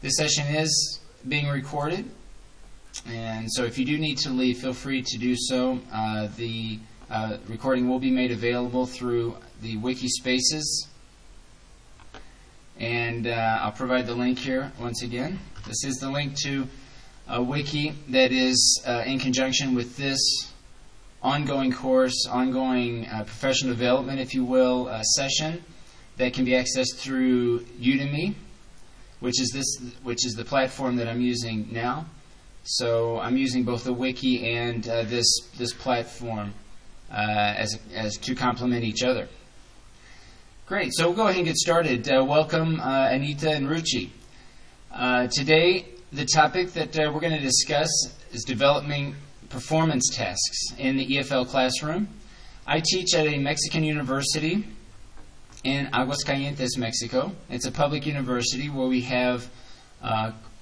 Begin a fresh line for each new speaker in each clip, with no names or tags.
This session is being recorded, and so if you do need to leave, feel free to do so. The recording will be made available through the Wiki Spaces, and I'll provide the link here once again. This is the link to a wiki that is in conjunction with this ongoing course, ongoing professional development, if you will, session that can be accessed through Udemy, which is the platform that I'm using now. So I'm using both the wiki and this platform as to complement each other. Great. So we'll go ahead and get started. Welcome, Anita and Ruchi. Today, the topic that we're going to discuss is developing performance tasks in the EFL classroom. I teach at a Mexican university in Aguascalientes, Mexico. It's a public university where we have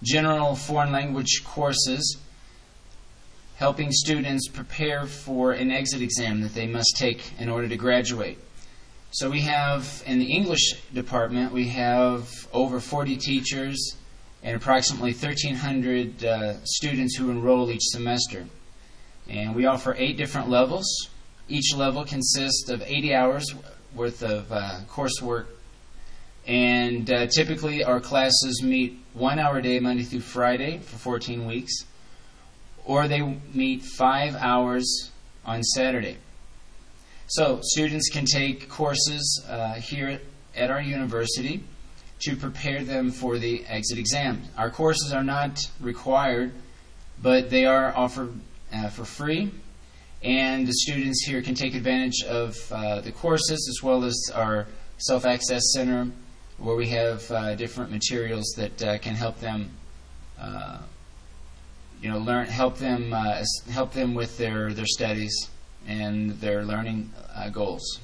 general foreign language courses helping students prepare for an exit exam that they must take in order to graduate. So we have, in the English department, we have over 40 teachers and approximately 1,300 students who enroll each semester. And we offer 8 different levels. Each level consists of 80 hours worth of coursework. And typically our classes meet 1 hour a day, Monday through Friday, for 14 weeks. Or they meet 5 hours on Saturday. So students can take courses here at our university to prepare them for the exit exam. Our courses are not required, but they are offered for free, and the students here can take advantage of the courses as well as our self-access center, where we have different materials that can help them, help them with their studies and their learning goals.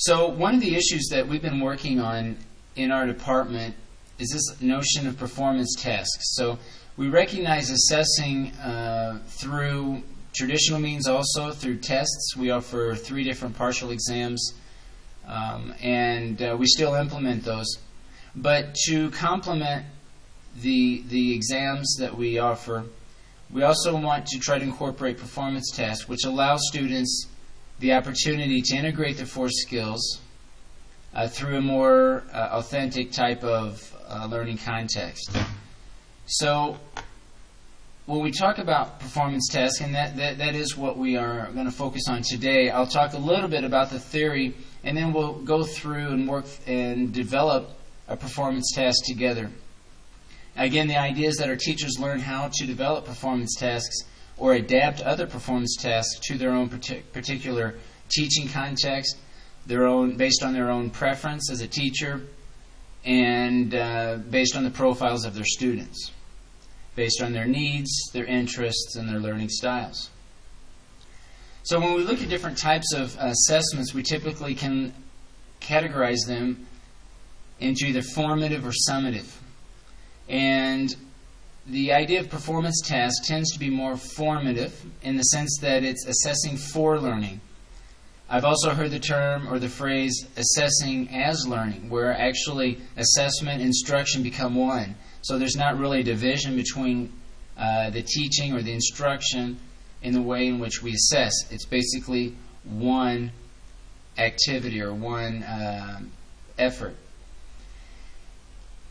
So one of the issues that we've been working on in our department is this notion of performance tasks. So we recognize assessing through traditional means, also through tests. We offer 3 different partial exams, and we still implement those. But to complement the exams that we offer, we also want to try to incorporate performance tasks, which allow students the opportunity to integrate the 4 skills through a more authentic type of learning context. So when we talk about performance tasks, and that is what we are going to focus on today, I'll talk a little bit about the theory, and then we'll go through and work and develop a performance task together. Again, the idea is that our teachers learn how to develop performance tasks or adapt other performance tasks to their own particular teaching context, based on their own preference as a teacher, and based on the profiles of their students, based on their needs, their interests, and their learning styles. So when we look at different types of assessments, we typically can categorize them into either formative or summative. And the idea of performance task tends to be more formative in the sense that it's assessing for learning. I've also heard the term or the phrase assessing as learning, where actually assessment and instruction become one. So there's not really a division between the teaching or the instruction in the way in which we assess. It's basically one activity or one effort.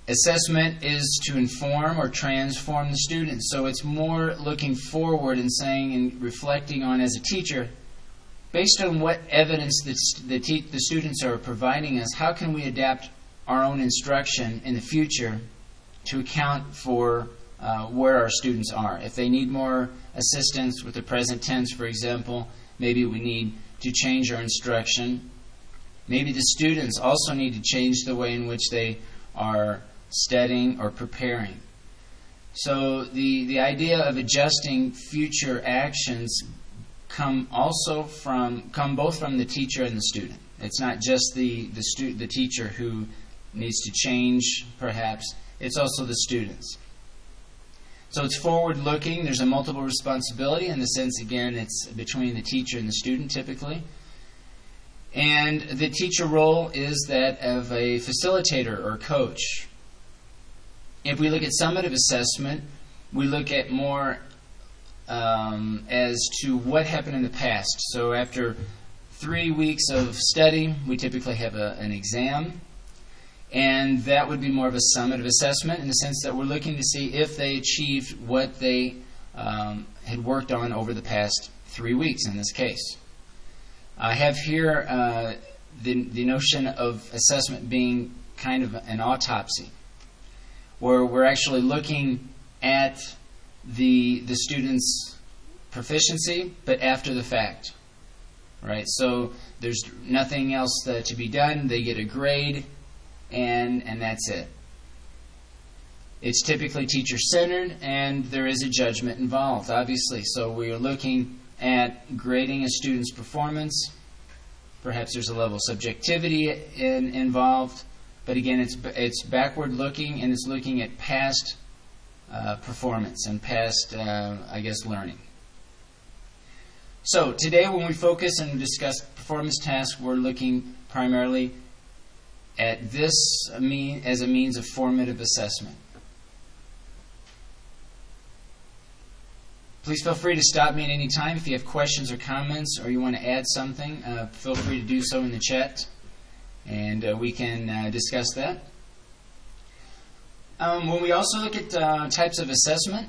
Assessment is to inform or transform the students. So it's more looking forward and saying and reflecting on, as a teacher, based on what evidence the students are providing us, how can we adapt our own instruction in the future to account for where our students are. If they need more assistance with the present tense, for example, maybe we need to change our instruction. Maybe the students also need to change the way in which they are studying or preparing. So the idea of adjusting future actions come both from the teacher and the student. It's not just the teacher who needs to change, perhaps. It's also the students. So it's forward-looking. There's a multiple responsibility in the sense, again, it's between the teacher and the student typically. And the teacher role is that of a facilitator or coach. If we look at summative assessment, we look at more as to what happened in the past. So after 3 weeks of study, we typically have an exam, and that would be more of a summative assessment in the sense that we're looking to see if they achieved what they had worked on over the past 3 weeks in this case. I have here the notion of assessment being kind of an autopsy, where we're actually looking at the student's proficiency, but after the fact. Right? So there's nothing else to be done. They get a grade, and that's it. It's typically teacher-centered, and there is a judgment involved, obviously. So we are looking at grading a student's performance. Perhaps there's a level of subjectivity involved, but again, it's backward-looking, and it's looking at past performance and past, learning. So today, when we focus and discuss performance tasks, we're looking primarily at this as a means of formative assessment. Please feel free to stop me at any time if you have questions or comments, or you want to add something. Feel free to do so in the chat, and we can discuss that. When we also look at types of assessment,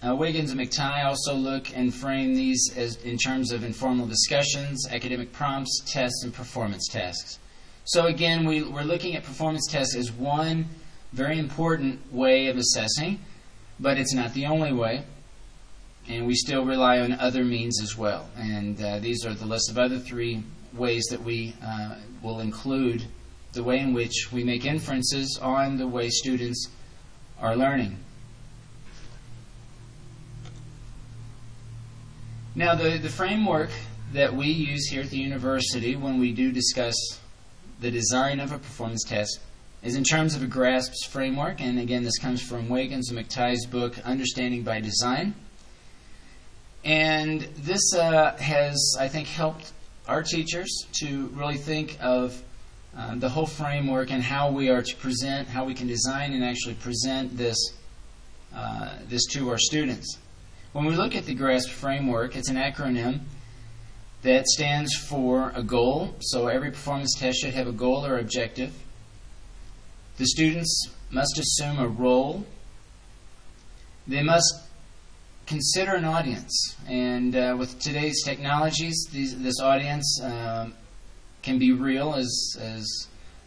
Wiggins and McTighe also look and frame these as in terms of informal discussions, academic prompts, tests, and performance tasks. So again, we're looking at performance tests as one very important way of assessing, but it's not the only way, and we still rely on other means as well. And these are the list of other 3 ways that we will include the way in which we make inferences on the way students are learning. Now, the framework that we use here at the university when we do discuss the design of a performance test is in terms of a GRASPS framework, and again, this comes from Wiggins and McTighe's book, Understanding by Design. And this has, I think, helped our teachers to really think of the whole framework and how we are to present, how we can design and actually present this to our students. When we look at the GRASP framework, it's an acronym that stands for a goal. So every performance test should have a goal or objective. The students must assume a role. They must consider an audience. And with today's technologies, this audience can be real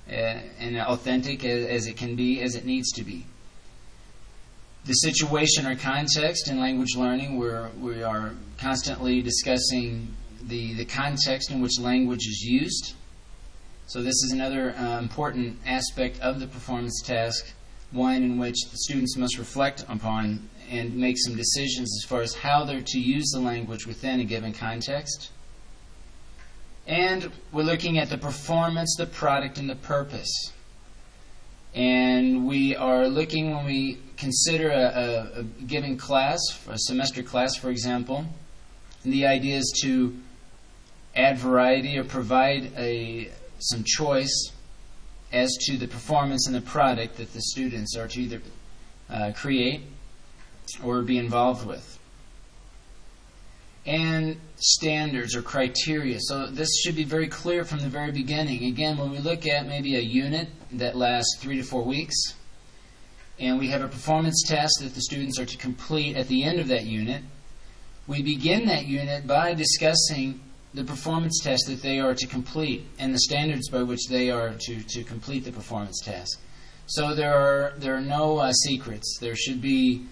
and authentic as it can be, as it needs to be. The situation or context in language learning, we are constantly discussing the context in which language is used. So this is another important aspect of the performance task, one in which the students must reflect upon and make some decisions as far as how they're to use the language within a given context. And we're looking at the performance, the product, and the purpose. And we are looking, when we consider a given class, a semester class, for example, and the idea is to add variety or provide some choice as to the performance and the product that the students are to either create or be involved with. And standards or criteria. So this should be very clear from the very beginning. Again, when we look at maybe a unit that lasts 3 to 4 weeks, and we have a performance test that the students are to complete at the end of that unit, we begin that unit by discussing the performance test that they are to complete and the standards by which they are to complete the performance task. So there are no secrets. It should be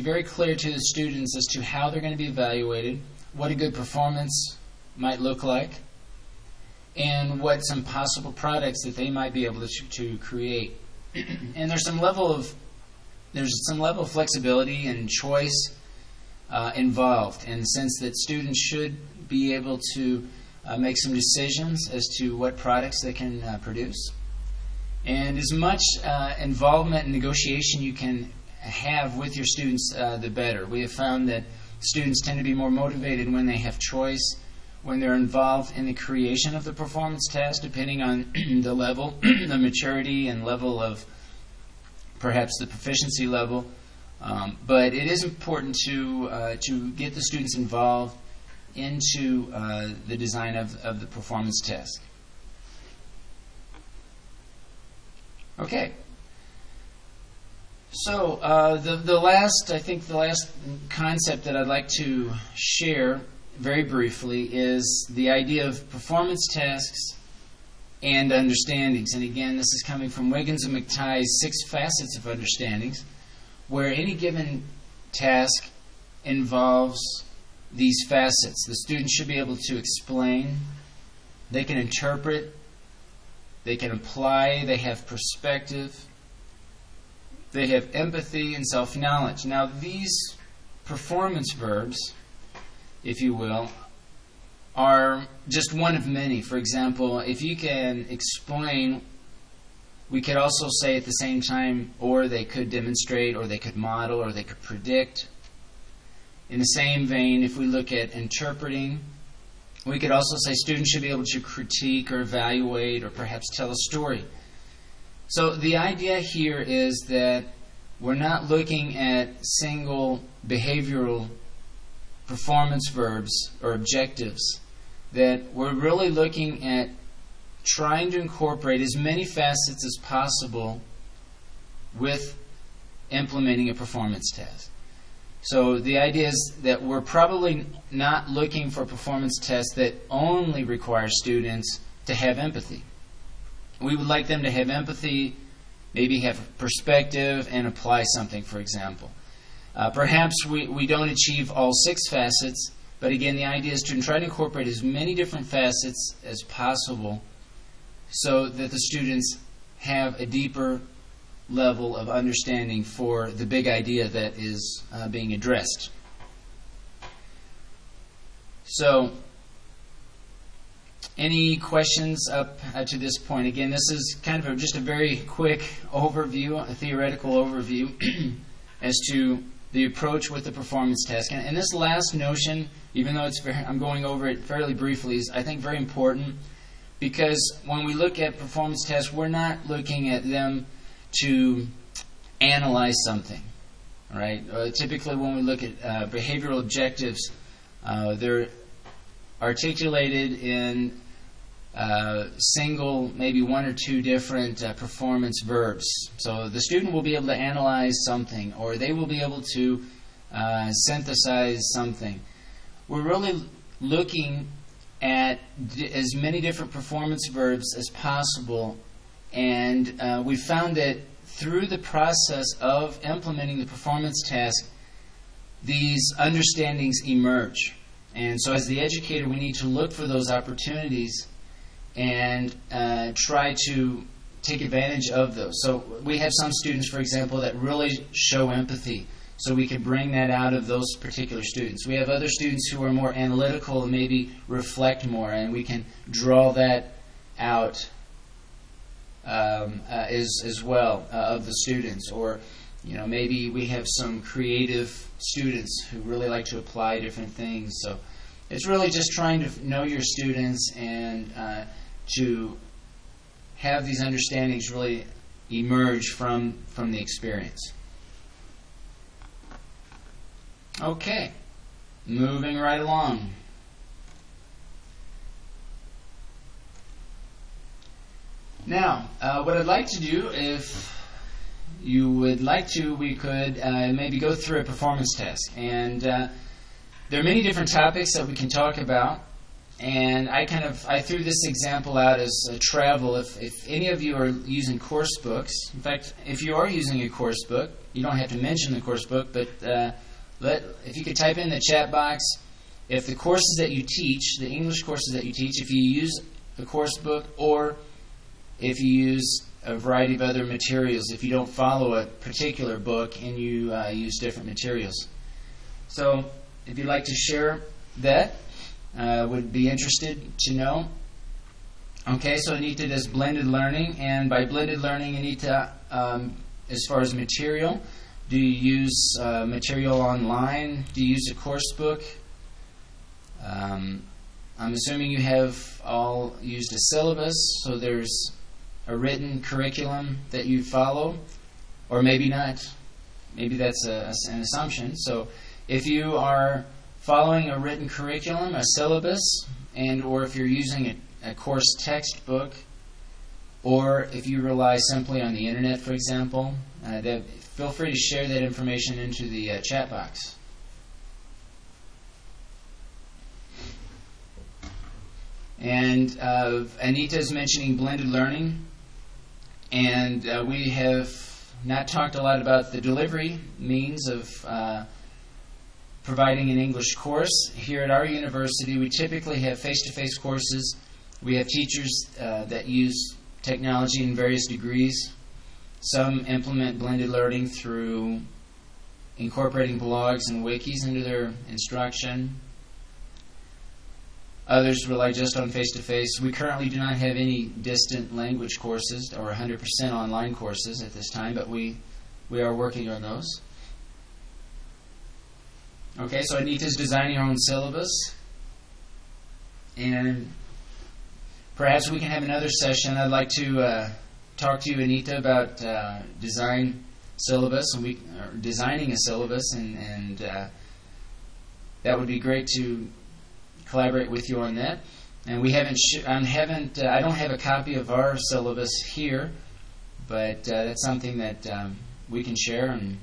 very clear to the students as to how they're going to be evaluated, what a good performance might look like, and what some possible products that they might be able to create. And there's some level of flexibility and choice involved, in the sense that students should be able to make some decisions as to what products they can produce. And as much involvement and negotiation you can have with your students, the better. We have found that students tend to be more motivated when they have choice, when they're involved in the creation of the performance task, depending on the level, the maturity and level of perhaps the proficiency level. But it is important to get the students involved into the design of the performance task. Okay. So the last concept that I'd like to share very briefly is the idea of performance tasks and understandings. And again, this is coming from Wiggins and McTighe's 6 facets of understandings, where any given task involves these facets. The student should be able to explain, they can interpret, they can apply, they have perspective, they have empathy and self-knowledge. Now, these performance verbs, if you will, are just one of many. For example, if you can explain, we could also say at the same time, or they could demonstrate, or they could model, or they could predict. In the same vein, if we look at interpreting, we could also say students should be able to critique or evaluate or perhaps tell a story. So the idea here is that we're not looking at single behavioral performance verbs or objectives, that we're really looking at trying to incorporate as many facets as possible with implementing a performance task. So the idea is that we're probably not looking for a performance test that only requires students to have empathy. We would like them to have empathy, maybe have perspective, and apply something, for example. Perhaps we don't achieve all 6 facets, but again, the idea is to try to incorporate as many different facets as possible so that the students have a deeper level of understanding for the big idea that is being addressed. So, any questions up to this point? Again, this is kind of just a very quick overview, a theoretical overview as to the approach with the performance task. And this last notion, even though I'm going over it fairly briefly, is I think very important, because when we look at performance tasks, we're not looking at them to analyze something, right? Typically when we look at behavioral objectives, they're articulated in single, maybe 1 or 2 different performance verbs. So the student will be able to analyze something, or they will be able to synthesize something. We're really looking at as many different performance verbs as possible, and we found that through the process of implementing the performance task, these understandings emerge. And so as the educator, we need to look for those opportunities and try to take advantage of those. So we have some students, for example, that really show empathy, so we can bring that out of those particular students. We have other students who are more analytical and maybe reflect more, and we can draw that out as well of the students. Or maybe we have some creative students who really like to apply different things. So it's really just trying to know your students and to have these understandings really emerge from the experience. Okay, moving right along. Now, what I'd like to do, if you would like to, we could maybe go through a performance test. And there are many different topics that we can talk about. And I threw this example out as travel. If any of you are using course books, in fact, if you are using a course book, you don't have to mention the course book, but if you could type in the chat box, if the courses that you teach, the English courses that you teach, if you use a course book, or if you use a variety of other materials, if you don't follow a particular book and you use different materials. So if you'd like to share that, would be interested to know. Okay, so Anita does blended learning, and by blended learning, Anita, as far as material, do you use material online? Do you use a course book? I'm assuming you have all used a syllabus, so there's a written curriculum that you follow. or maybe not. Maybe that's an assumption. So if you are following a written curriculum, a syllabus, and or if you're using a course textbook, or if you rely simply on the internet, for example, feel free to share that information into the chat box. And Anita is mentioning blended learning, and we have not talked a lot about the delivery means of providing an English course. Here at our university, we typically have face-to-face courses. We have teachers that use technology in various degrees. Some implement blended learning through incorporating blogs and wikis into their instruction. Others rely just on face-to-face. We currently do not have any distant language courses or 100% online courses at this time, but we are working on those. Okay, so Anita's designing her own syllabus. And perhaps we can have another session. I'd like to talk to you, Anita, about designing a syllabus, and that would be great to collaborate with you on that. And we haven't. I don't have a copy of our syllabus here, but that's something that we can share, and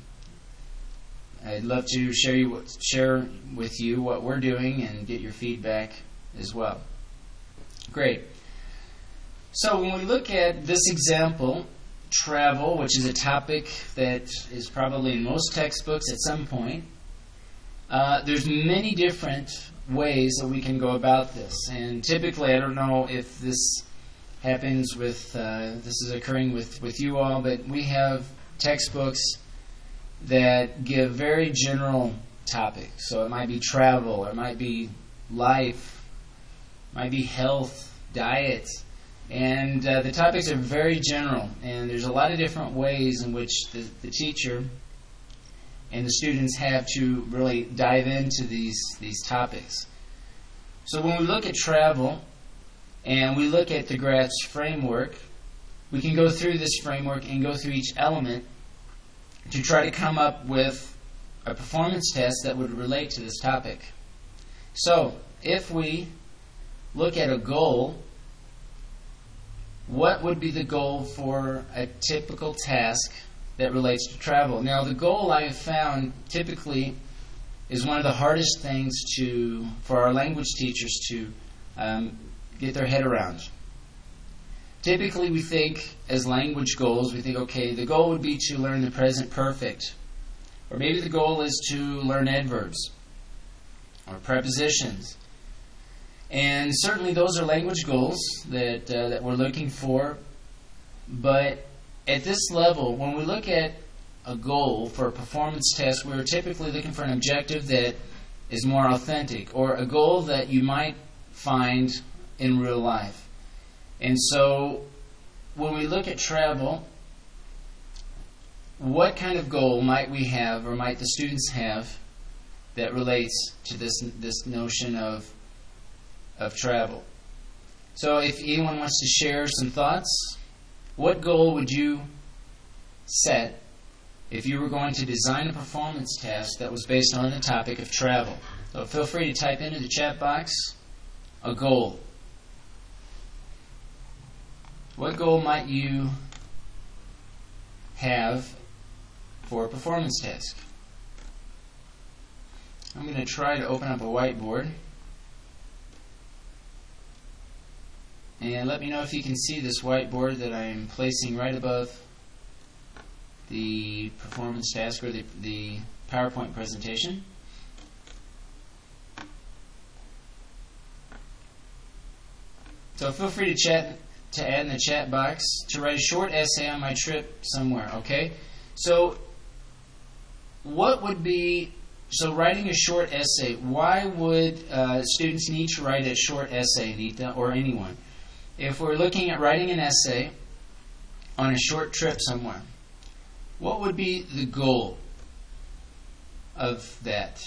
I'd love to share with you what we're doing and get your feedback as well. Great. So when we look at this example, travel, which is a topic that is probably in most textbooks at some point, there's many different ways that we can go about this. And typically, I don't know if this happens with, this is occurring with you all, but we have textbooks that give very general topics. So it might be travel, or it might be life, it might be health, diet, and the topics are very general. And there's a lot of different ways in which the teacher and the students have to really dive into these topics. So when we look at travel and we look at the GRATS framework, we can go through this framework and go through each element to try to come up with a performance test that would relate to this topic. So if we look at a goal, what would be the goal for a typical task that relates to travel? Now, the goal I have found typically is one of the hardest things for our language teachers to get their head around. Typically, we think as language goals, we think, okay, the goal would be to learn the present perfect. Or maybe the goal is to learn adverbs or prepositions. And certainly those are language goals that we're looking for. But at this level, when we look at a goal for a performance test, we're typically looking for an objective that is more authentic, or a goal that you might find in real life. And so when we look at travel, what kind of goal might we have, or might the students have, that relates to this notion of travel? So if anyone wants to share some thoughts, what goal would you set if you were going to design a performance test that was based on the topic of travel? So feel free to type into the chat box a goal. What goal might you have for a performance test? I'm going to try to open up a whiteboard. And let me know if you can see this whiteboard that I'm placing right above the performance task, or the PowerPoint presentation. So feel free to add in the chat box to write a short essay on my trip somewhere, okay? So writing a short essay, why would students need to write a short essay, Anita, or anyone? If we're looking at writing an essay on a short trip somewhere, what would be the goal of that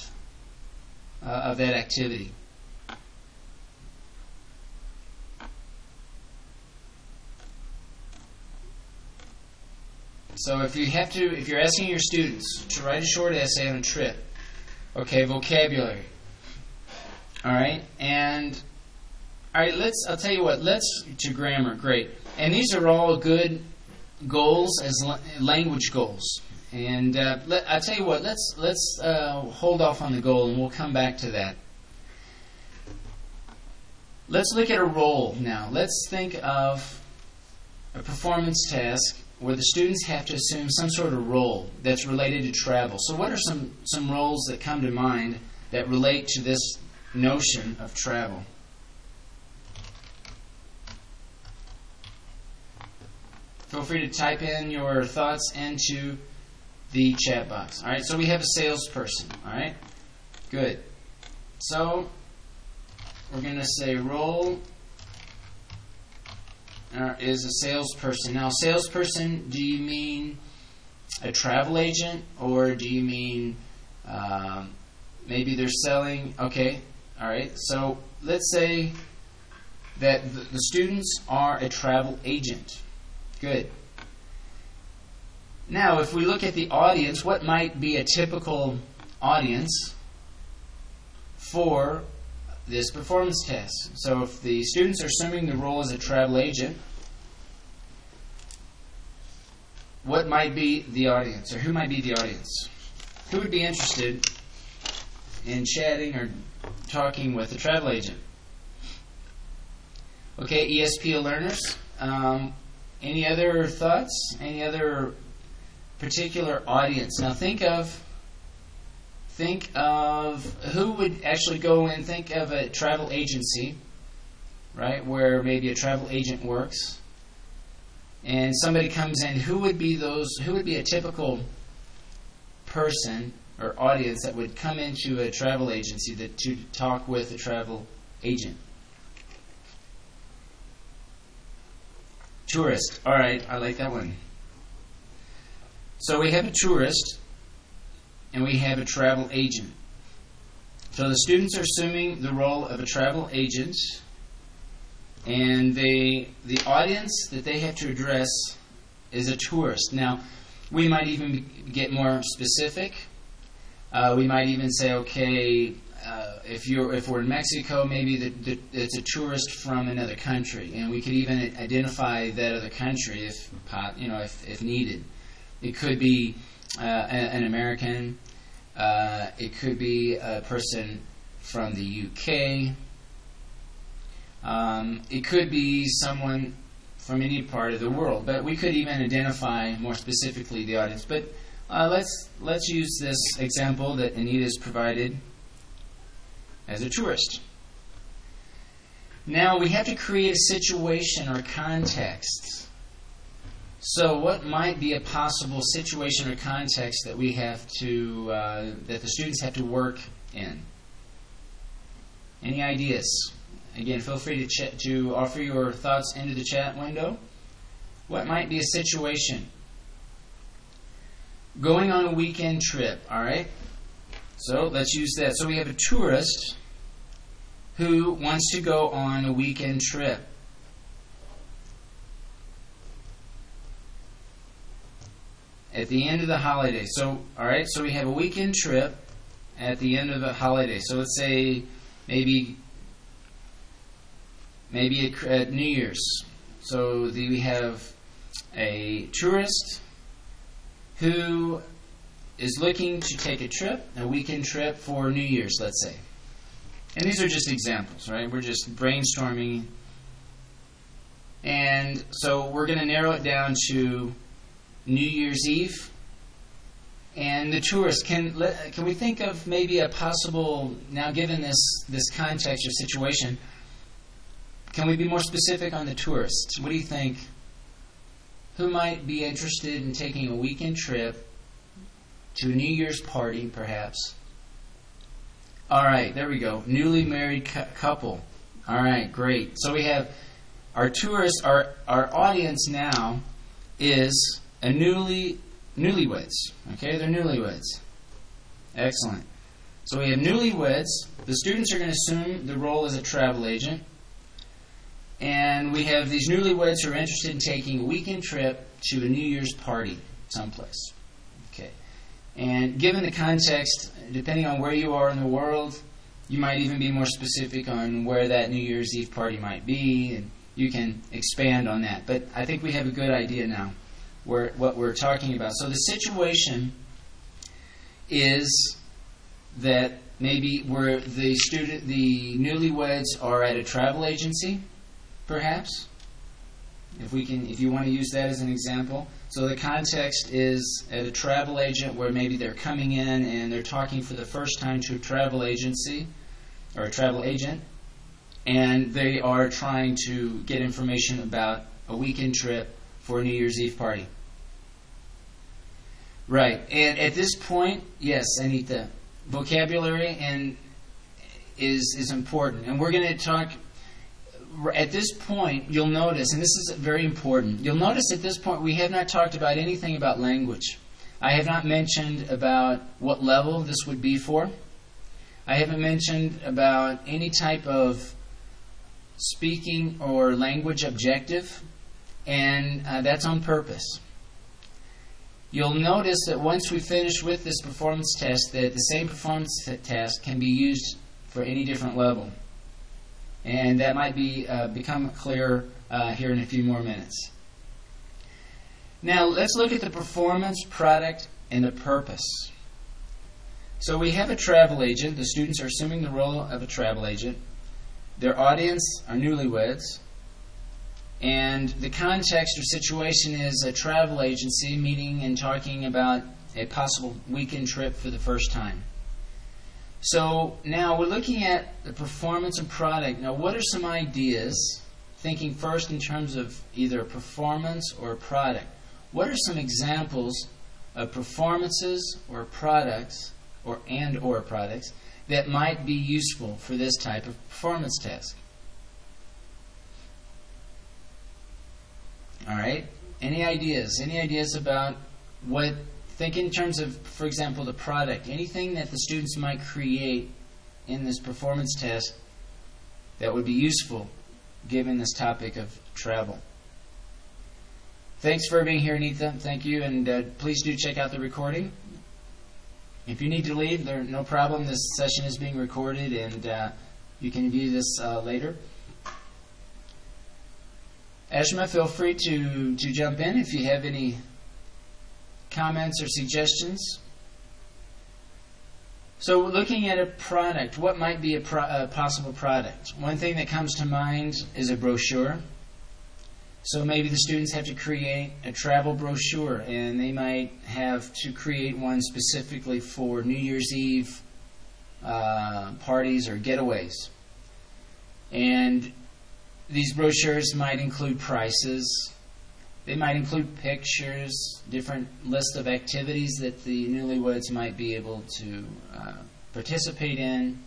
activity? So if you're asking your students to write a short essay on a trip, okay, vocabulary. All right, I'll tell you what. To grammar, great. And these are all good goals as language goals. And I'll tell you what. Let's hold off on the goal, and we'll come back to that. Let's look at a role now. Let's think of a performance task where the students have to assume some sort of role that's related to travel. So what are some roles that come to mind that relate to this notion of travel? Feel free to type in your thoughts into the chat box. All right, so we have a salesperson. All right, good. So we're going to say role is a salesperson. Now, salesperson, do you mean a travel agent, or do you mean maybe they're selling? Okay, all right. So let's say that the students are a travel agent. Good. Now, if we look at the audience, what might be a typical audience for this performance test? So if the students are assuming the role as a travel agent, what might be the audience, or who might be the audience? Who would be interested in chatting or talking with a travel agent? Okay, ESPL learners. Any other thoughts? Any other particular audience? Now think of who would actually go and think of a travel agency, right, where maybe a travel agent works, and somebody comes in. Who would be a typical person or audience that would come into a travel agency to talk with a travel agent? Tourist. All right, I like that one. So we have a tourist and we have a travel agent. So the students are assuming the role of a travel agent, and the audience that they have to address is a tourist. Now, we might even get more specific. We might even say, okay, if we're in Mexico, maybe it's a tourist from another country, and we could even identify that other country if needed. It could be an American. It could be a person from the UK. It could be someone from any part of the world, but we could even identify more specifically the audience. But let's use this example that Anita's provided as a tourist. Now we have to create a situation or context. So what might be a possible situation or context that we have to that the students have to work in? Any ideas? Again, feel free to offer your thoughts into the chat window. What might be a situation? Going on a weekend trip, all right? So let's use that. So we have a tourist who wants to go on a weekend trip. At the end of the holiday. So, all right, so we have a weekend trip at the end of the holiday. So let's say maybe at New Year's. So we have a tourist who is looking to take a trip, a weekend trip for New Year's, let's say. And these are just examples, right? We're just brainstorming. And so we're going to narrow it down to New Year's Eve. And the tourist, can we think of maybe a possible, now given this context or situation, can we be more specific on the tourist? What do you think? Who might be interested in taking a weekend trip to a New Year's party, perhaps? All right, there we go. Newly married couple. All right, great. So we have our tourists, our audience now is a newlyweds. Okay, they're newlyweds. Excellent. So we have newlyweds. The students are going to assume the role as a travel agent. And we have these newlyweds who are interested in taking a weekend trip to a New Year's party. someplace. Okay. And given the context, depending on where you are in the world, you might even be more specific on where that New Year's Eve party might be, and you can expand on that. But I think we have a good idea now what we're talking about. So the situation is that maybe where the newlyweds are at a travel agency, perhaps, if you want to use that as an example. So the context is at a travel agent where maybe they're coming in and they're talking for the first time to a travel agency or a travel agent, and they are trying to get information about a weekend trip for a New Year's Eve party. Right. And at this point, yes, Anita, vocabulary is important. And we're going to talk, at this point, you'll notice, and this is very important, you'll notice at this point we have not talked about anything about language. I have not mentioned about what level this would be for. I haven't mentioned about any type of speaking or language objective, and that's on purpose. You'll notice that once we finish with this performance test, that the same performance test can be used for any different level. And that might become clearer here in a few more minutes. Now, let's look at the performance, product, and the purpose. So we have a travel agent. The students are assuming the role of a travel agent. Their audience are newlyweds. And the context or situation is a travel agency meeting and talking about a possible weekend trip for the first time. So now we're looking at the performance and product. Now, what are some ideas, thinking first in terms of either performance or product? What are some examples of performances or products or products that might be useful for this type of performance test? All right. Any ideas? Any ideas about what? Think in terms of, for example, the product. Anything that the students might create in this performance test that would be useful given this topic of travel. Thanks for being here, Anita. Thank you, and please do check out the recording. If you need to leave, no problem. This session is being recorded, and you can view this later. Ashma, feel free to jump in if you have any comments or suggestions. So looking at a product, what might be a possible product? One thing that comes to mind is a brochure. So maybe the students have to create a travel brochure, and they might have to create one specifically for New Year's Eve parties or getaways. And these brochures might include prices. They might include pictures, different lists of activities that the newlyweds might be able to participate in.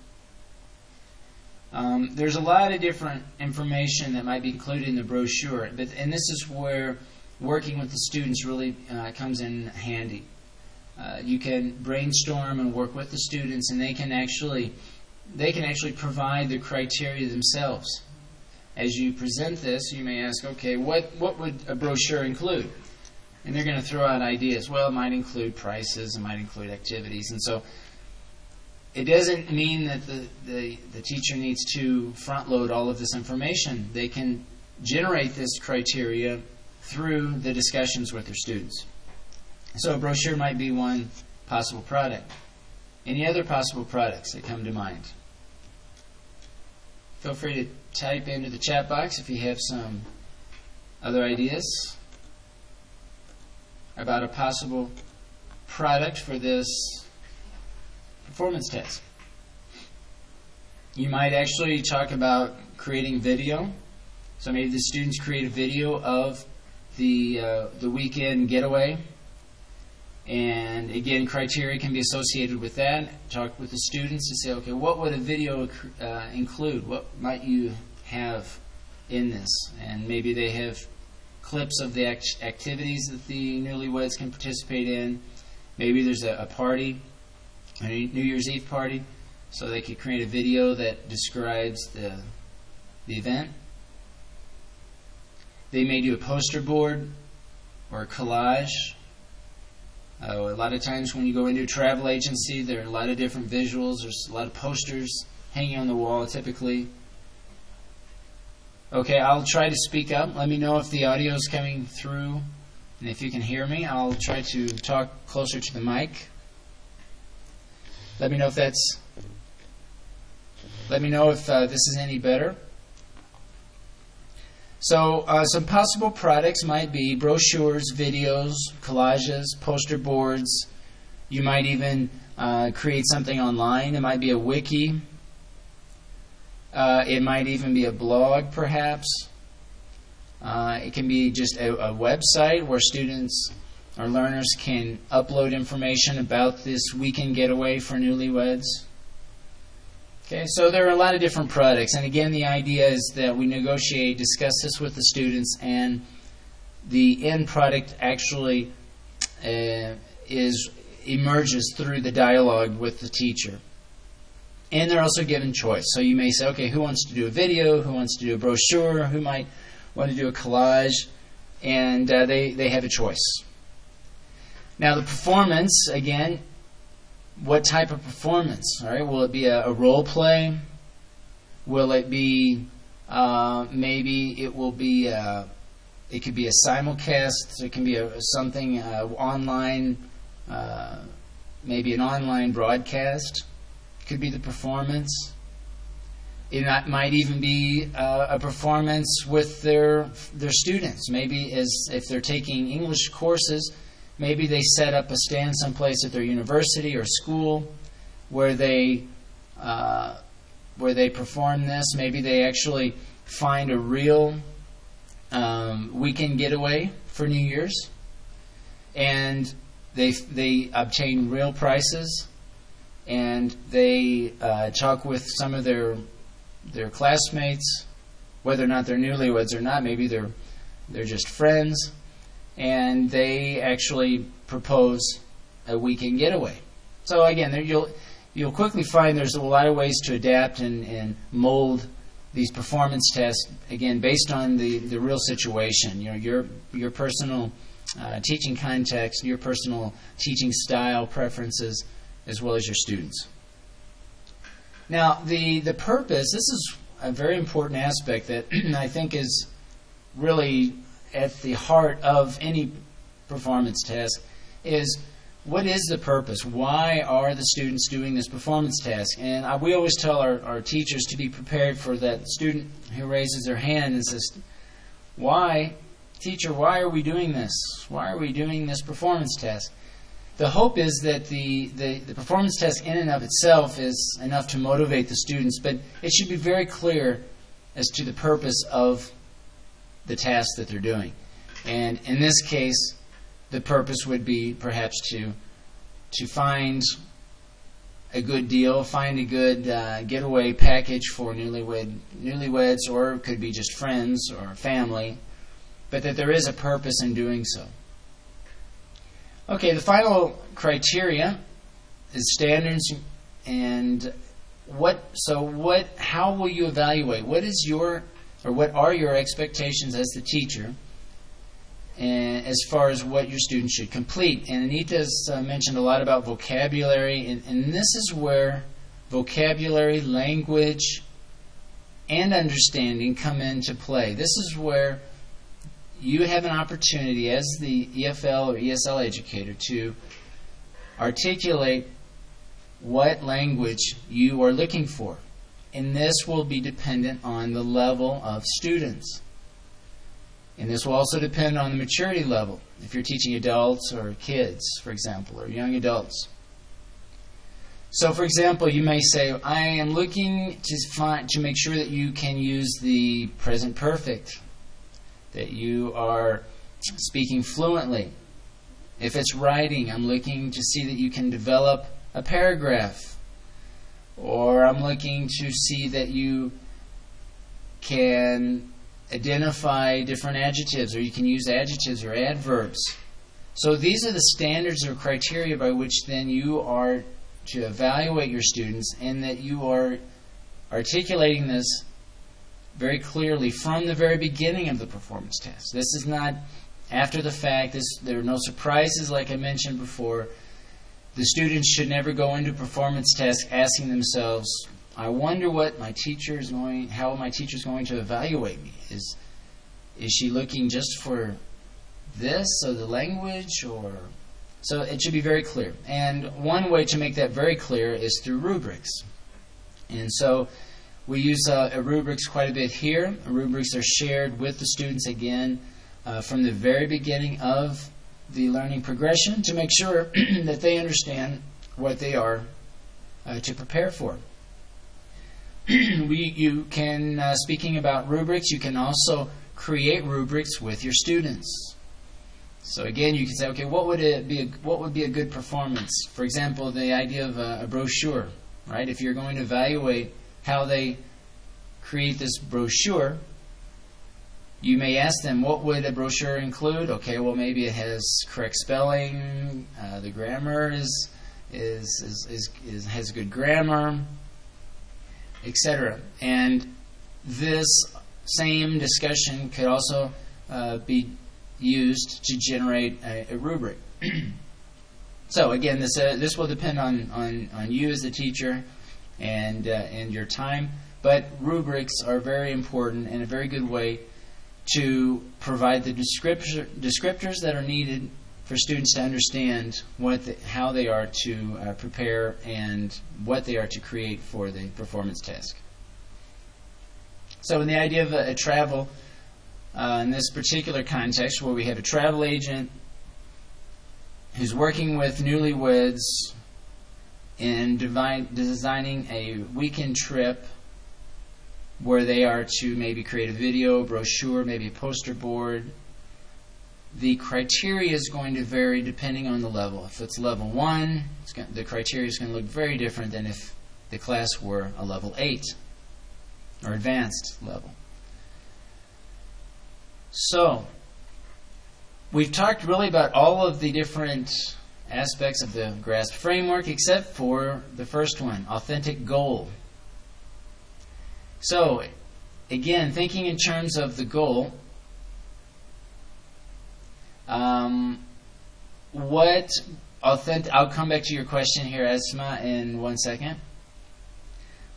There's a lot of different information that might be included in the brochure, and this is where working with the students really comes in handy. You can brainstorm and work with the students, and they can actually provide the criteria themselves. As you present this, you may ask, okay, what would a brochure include? And they're going to throw out ideas. Well, it might include prices, it might include activities, and so it doesn't mean that the teacher needs to front load all of this information. They can generate this criteria through the discussions with their students. So a brochure might be one possible product. Any other possible products that come to mind? Feel free to type into the chat box if you have some other ideas about a possible product for this performance test. You might actually talk about creating video. So maybe the students create a video of the weekend getaway. And again, criteria can be associated with that. Talk with the students to say, okay, what would a video include? What might you have in this? And maybe they have clips of the activities that the newlyweds can participate in. Maybe there's a party, a New Year's Eve party, so they could create a video that describes the event. They may do a poster board or a collage A lot of times when you go into a travel agency, there are a lot of different visuals. There's a lot of posters hanging on the wall typically. Okay, I'll try to speak up. Let me know if the audio is coming through. And if you can hear me, I'll try to talk closer to the mic. Let me know if this is any better. So some possible products might be brochures, videos, collages, poster boards. You might even create something online. It might be a wiki. It might even be a blog, perhaps. It can be just a website where students or learners can upload information about this weekend getaway for newlyweds. Okay, so there are a lot of different products, and again, the idea is that we negotiate, discuss this with the students, and the end product actually emerges through the dialogue with the teacher. And they're also given choice. So you may say, okay, who wants to do a video? Who wants to do a brochure? Who might want to do a collage? And they have a choice. Now the performance, again, what type of performance? All right, will it be a role play? Will it be maybe it will be it could be a simulcast. It can be something online, maybe an online broadcast. Could be the performance. It might even be a performance with their students. Maybe if they're taking English courses, maybe they set up a stand someplace at their university or school where they perform this. Maybe they actually find a real weekend getaway for New Year's, and they obtain real prices, and they talk with some of their classmates, whether or not they're newlyweds or not. Maybe they're just friends. And they actually propose a weekend getaway. So again, you'll quickly find there's a lot of ways to adapt and mold these performance tests, again, based on the real situation, your personal teaching context, your personal teaching style preferences, as well as your students. Now, the purpose, this is a very important aspect that I think is really at the heart of any performance test, is what is the purpose? Why are the students doing this performance task? And we always tell our teachers to be prepared for that student who raises their hand and says, why, teacher, why are we doing this? Why are we doing this performance test? The hope is that the performance test in and of itself is enough to motivate the students, but it should be very clear as to the purpose of the task that they're doing. And in this case, the purpose would be perhaps to find a good deal, find a good getaway package for newlyweds, or it could be just friends or family, but that there is a purpose in doing so. Okay, the final criteria is standards, and how will you evaluate? What are your expectations as the teacher, and as far as what your students should complete? And Anita's mentioned a lot about vocabulary, and this is where vocabulary, language, and understanding come into play. This is where you have an opportunity as the EFL or ESL educator to articulate what language you are looking for. And this will be dependent on the level of students. And this will also depend on the maturity level, if you're teaching adults or kids, for example, or young adults. So, for example, you may say, I am looking to make sure that you can use the present perfect, that you are speaking fluently. If it's writing, I'm looking to see that you can develop a paragraph. Or I'm looking to see that you can identify different adjectives, or you can use adjectives or adverbs. So these are the standards or criteria by which then you are to evaluate your students, and that you are articulating this very clearly from the very beginning of the performance test. This is not after the fact. There are no surprises, like I mentioned before. The students should never go into performance tests asking themselves, I wonder what my teacher is going, how my teacher is going to evaluate me. Is she looking just for this, or the language, or... So it should be very clear. And one way to make that very clear is through rubrics. And so we use rubrics quite a bit here. Rubrics are shared with the students again from the very beginning of the learning progression to make sure that they understand what they are to prepare for. You can, speaking about rubrics, you can also create rubrics with your students. So again, you can say, okay, what would be a good performance? For example, the idea of a brochure, right? If you're going to evaluate how they create this brochure, you may ask them, what would a brochure include? Okay, well, maybe it has correct spelling, the grammar has good grammar, etc. And this same discussion could also be used to generate a rubric. So again, this will depend on you as the teacher and your time, but rubrics are very important and a very good way to provide the descriptors that are needed for students to understand how they are to prepare and what they are to create for the performance task. So in the idea of a travel, in this particular context where we have a travel agent who's working with newlyweds in designing a weekend trip where they are to maybe create a video, brochure, maybe a poster board, the criteria is going to vary depending on the level. If it's level 1, the criteria is going to look very different than if the class were a level 8 or advanced level. So, we've talked really about all of the different aspects of the GRASP framework except for the first one, authentic goal. So, again, thinking in terms of the goal, I'll come back to your question here, Esma, in 1 second.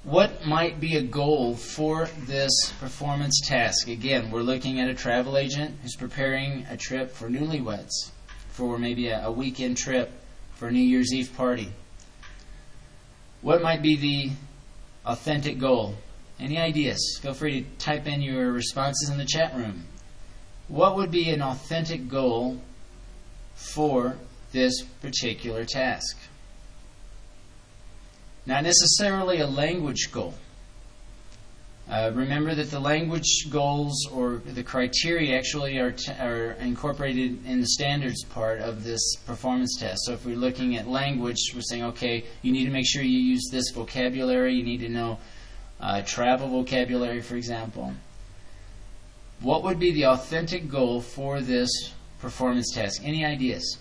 What might be a goal for this performance task? Again, we're looking at a travel agent who's preparing a trip for newlyweds, for maybe a weekend trip for a New Year's Eve party. What might be the authentic goal? Any ideas? Feel free to type in your responses in the chat room. What would be an authentic goal for this particular task? Not necessarily a language goal. Remember that the language goals or the criteria actually are incorporated in the standards part of this performance test. So if we're looking at language, we're saying, okay, you need to make sure you use this vocabulary. You need to know travel vocabulary, for example. What would be the authentic goal for this performance task? Any ideas?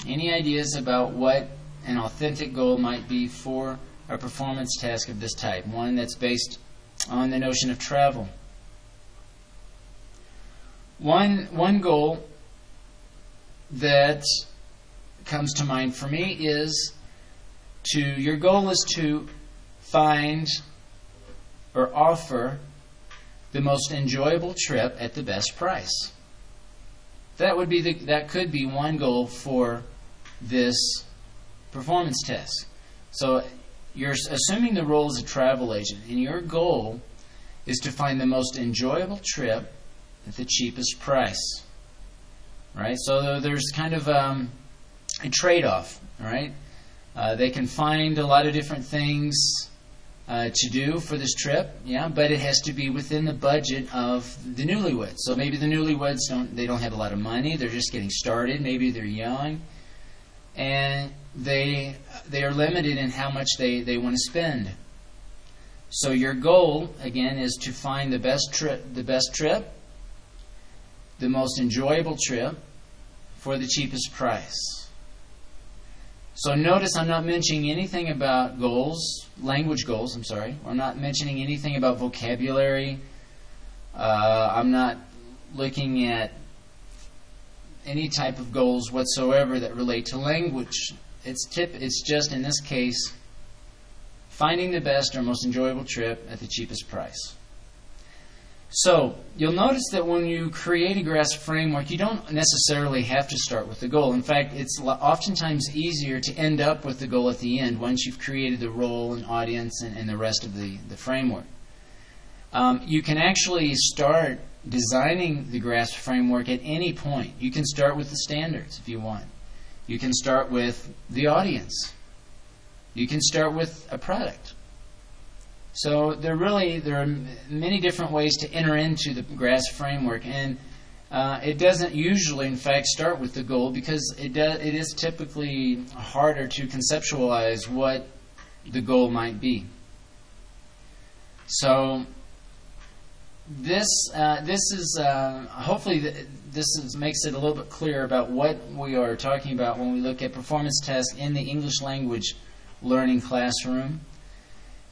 Any ideas about what an authentic goal might be for a performance task of this type? One that's based on the notion of travel. One goal that comes to mind for me is your goal is to find or offer the most enjoyable trip at the best price. That could be one goal for this performance test. So you're assuming the role as a travel agent, and your goal is to find the most enjoyable trip at the cheapest price. Right? So there's kind of a trade-off. Right? They can find a lot of different things to do for this trip, but it has to be within the budget of the newlyweds. So maybe the newlyweds don't have a lot of money, they're just getting started, maybe they're young, and they are limited in how much they want to spend. So your goal, again, is to find the best trip, the most enjoyable trip for the cheapest price. So notice I'm not mentioning anything about language goals, I'm not mentioning anything about vocabulary. I'm not looking at any type of goals whatsoever that relate to language. It's just, in this case, finding the best or most enjoyable trip at the cheapest price. So, you'll notice that when you create a GRASP framework, you don't necessarily have to start with the goal. In fact, it's oftentimes easier to end up with the goal at the end once you've created the role and audience and the rest of the framework. You can actually start designing the GRASP framework at any point. You can start with the standards if you want. You can start with the audience. You can start with a product. So there are many different ways to enter into the GRASP framework, and it doesn't usually, in fact, start with the goal, because it is typically harder to conceptualize what the goal might be. So this is hopefully makes it a little bit clearer about what we are talking about when we look at performance tests in the English language learning classroom.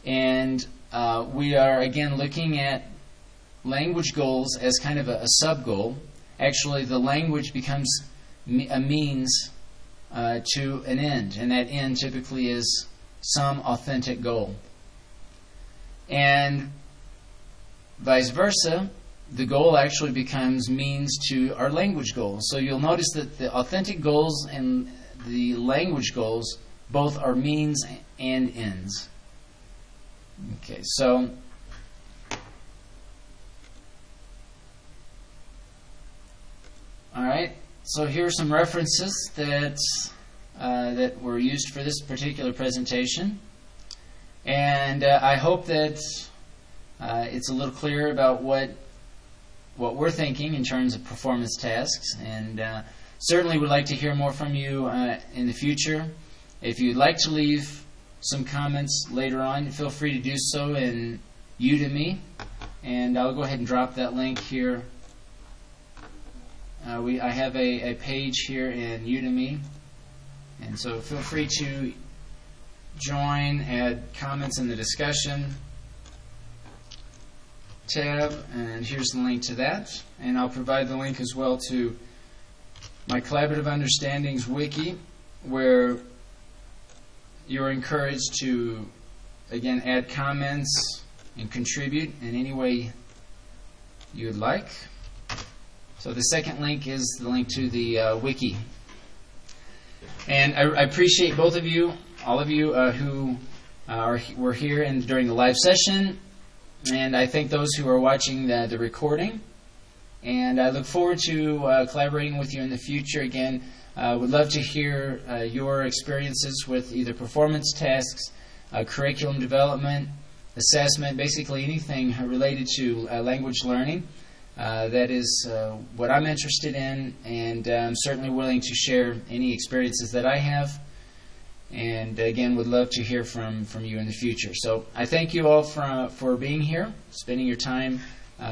And we are, again, looking at language goals as kind of a sub-goal. Actually, the language becomes a means to an end, and that end typically is some authentic goal. And vice versa, the goal actually becomes means to our language goals. So you'll notice that the authentic goals and the language goals both are means and ends. Okay, so all right. So here are some references that were used for this particular presentation, and I hope that it's a little clearer about what we're thinking in terms of performance tasks, and certainly would like to hear more from you in the future. If you'd like to leave some comments later on, feel free to do so in Udemy, and I'll go ahead and drop that link here. I have a page here in Udemy, and so feel free to join, add comments in the discussion tab, and here's the link to that. And I'll provide the link as well to my Collaborative Understandings wiki, where you're encouraged to, again, add comments and contribute in any way you would like. So the second link is the link to the wiki. And I appreciate both of you, all of you who were here during the live session, and I thank those who are watching the recording. And I look forward to collaborating with you in the future. Again, would love to hear your experiences with either performance tasks, curriculum development, assessment, basically anything related to language learning. That is what I'm interested in, and I'm certainly willing to share any experiences that I have. And again, would love to hear from you in the future. So I thank you all for being here, spending your time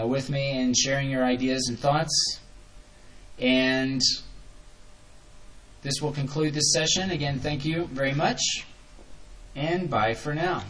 with me and sharing your ideas and thoughts. And this will conclude this session. Again, thank you very much, and bye for now.